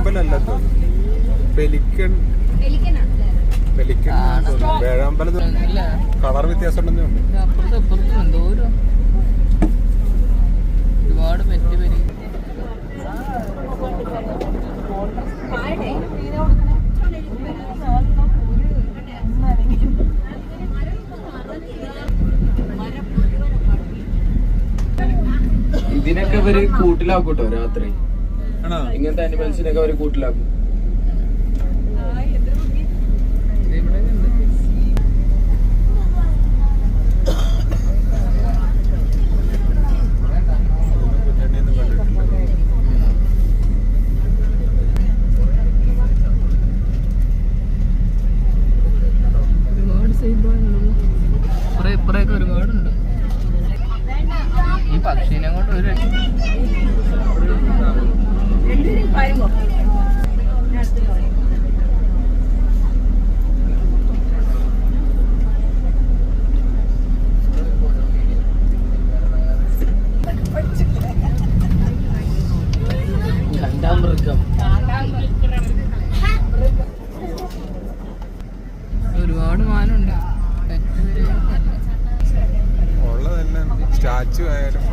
വേഴാമ്പലല്ലോ, pelican. വേഴാമ്പലം colour വ്യത്യാസം ഉണ്ടെന്നേ ഉണ്ട്. ഒരുപാട് പെറ്റ് പേര് ഇതിനൊക്കെ ഇവര് കൂട്ടിലാക്കൂട്ടോ രാത്രി. ഇങ്ങനത്തെ അനിമൽസിനൊക്കെ അവര് കൂട്ടിലാക്കും. ഇപ്പറൊക്കെ ഒരുപാടുണ്ട്. ഈ പക്ഷീനെ കൊണ്ട് ഒരു ഒരുപാട് മാനുണ്ട്. ഉള്ളതെല്ലാം സ്റ്റാച്ചു ആയാലും